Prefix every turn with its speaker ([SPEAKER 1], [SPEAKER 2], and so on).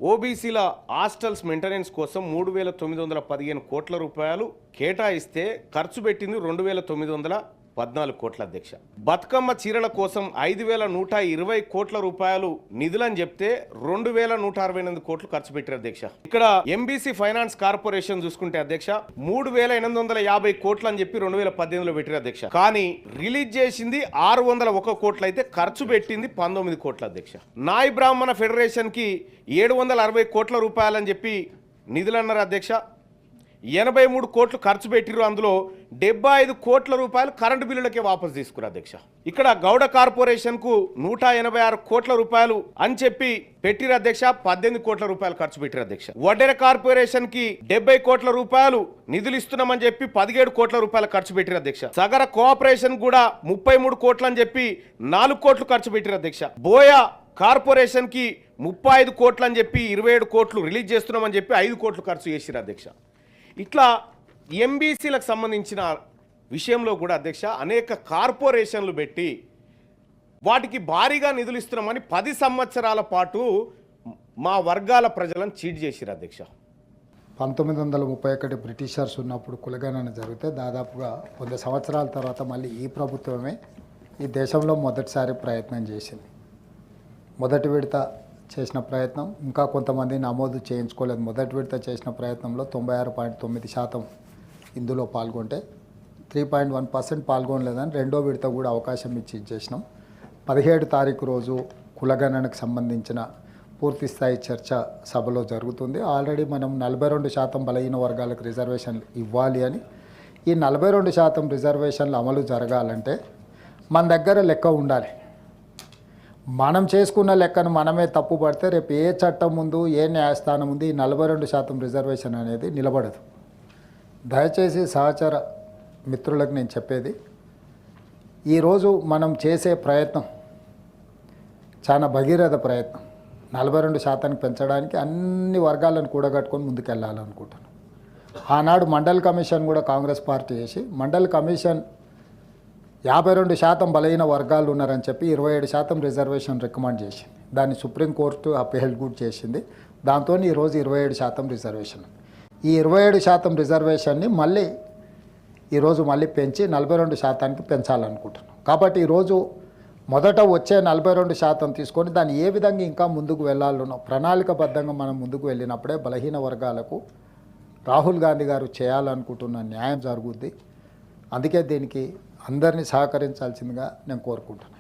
[SPEAKER 1] ఓబీసీల hostels maintenance కోసం 3,915 కోట్ల రూపాయలు కేటాయిస్తే ఖర్చు పెట్టింది 2,914 కోట్ల అధ్యక్ష. బతుకమ్మ చీరల కోసం 5,120 కోట్ల రూపాయలు నిధులని చెప్తే 2,168 కోట్లు ఖర్చు పెట్టారు అధ్యక్ష. ఇక్కడ ఎంబీసీ ఫైనాన్స్ కార్పొరేషన్ చూసుకుంటే అధ్యక్ష 3,850 కోట్లు అని చెప్పి 2018లో పెట్టారు అధ్యక్ష. కానీ రిలీజ్ చేసింది 601 కోట్లు అయితే ఖర్చు పెట్టింది 19 కోట్ల అధ్యక్ష. నాయ్ బ్రాహ్మణ ఫెడరేషన్ కి 760 కోట్ల రూపాయలని చెప్పి నిధులు అన్నారు అధ్యక్ష. 83 కోట్లు ఖర్చు పెట్టిరు. అందులో 75 కోట్ల రూపాయలు కరెంటు బిల్లులకే వాపసు తీసుకున్నారు అధ్యక్ష. ఇక్కడ గౌడ కార్పొరేషన్ కు 186 కోట్ల రూపాయలు అని చెప్పి పెట్టిరు అధ్యక్ష. 18 కోట్ల రూపాయలు ఖర్చు పెట్టిరు అధ్యక్ష. వడ్డెర కార్పొరేషన్ కి 70 కోట్ల రూపాయలు నిధులు ఇస్తున్నామని చెప్పి 17 కోట్ల రూపాయలు ఖర్చు పెట్టిరు అధ్యక్ష. సగర కోఆపరేషన్ కూడా 33 కోట్లు అని చెప్పి 4 కోట్లు ఖర్చు పెట్టిరు అధ్యక్ష. బోయా కార్పొరేషన్ కి 35 కోట్లు అని చెప్పి 27 కోట్లు రిలీజ్ చేస్తున్నామని చెప్పి 5 కోట్లు ఖర్చు చేసిరు అధ్యక్ష. ఇట్లా ఎంబీసీలకు సంబంధించిన విషయంలో కూడా అధ్యక్ష అనేక కార్పొరేషన్లు పెట్టి వాటికి భారీగా నిధులు ఇస్తున్నామని 10 సంవత్సరాల పాటు మా వర్గాల ప్రజలను చీట్ చేసిరు అధ్యక్ష.
[SPEAKER 2] 1931 బ్రిటిషర్స్ ఉన్నప్పుడు కులగణన జరిగితే దాదాపుగా 100 సంవత్సరాల తర్వాత మళ్ళీ ఈ ప్రభుత్వమే ఈ దేశంలో మొదటిసారి ప్రయత్నం చేసింది. మొదటి విడత చేసిన ప్రయత్నం ఇంకా కొంతమంది నమోదు చేయించుకోలేదు. మొదటి విడత చేసిన ప్రయత్నంలో 96.9% ఇందులో పాల్గొంటే 3.1% పాల్గొనలేదని రెండో విడత కూడా అవకాశం ఇచ్చి చేసినాం. 17 తారీఖు రోజు కులగణనకు సంబంధించిన పూర్తి స్థాయి చర్చ సభలో జరుగుతుంది. ఆల్రెడీ మనం 42% బలహీన వర్గాలకు రిజర్వేషన్లు ఇవ్వాలి అని, ఈ 42% రిజర్వేషన్లు అమలు జరగాలంటే మన దగ్గర లెక్క ఉండాలి. మనం చేసుకున్న లెక్కను మనమే తప్పు పడితే రేపు ఏ చట్టం ముందు ఏ న్యాయస్థానం ఉంది ఈ 42% రిజర్వేషన్ అనేది నిలబడదు. దయచేసి సహచర మిత్రులకు నేను చెప్పేది, ఈరోజు మనం చేసే ప్రయత్నం చాలా భగీరథ ప్రయత్నం. 42% పెంచడానికి అన్ని వర్గాలను కూడగట్టుకొని ముందుకెళ్ళాలనుకుంటున్నాను. ఆనాడు మండల్ కమిషన్ కూడా కాంగ్రెస్ పార్టీ చేసి మండల్ కమిషన్ 52% బలహీన వర్గాలు ఉన్నారని చెప్పి 27% రిజర్వేషన్ రికమెండ్ చేసింది. దాన్ని సుప్రీంకోర్టు అప్పీల్ కూడా చేసింది. దాంతో ఈరోజు 27% రిజర్వేషన్. ఈ 27% రిజర్వేషన్ని ఈరోజు మళ్ళీ పెంచి 42%కి పెంచాలనుకుంటున్నాం. కాబట్టి ఈరోజు మొదట వచ్చే 42% తీసుకొని దాన్ని ఏ విధంగా ఇంకా ముందుకు వెళ్ళాలనో ప్రణాళికబద్ధంగా మనం ముందుకు వెళ్ళినప్పుడే బలహీన వర్గాలకు రాహుల్ గాంధీ గారు చేయాలనుకుంటున్న న్యాయం జరుగుద్ది. అందుకే దీనికి అందరినీ సహకరించాల్సిందిగా నేను కోరుకుంటున్నాను.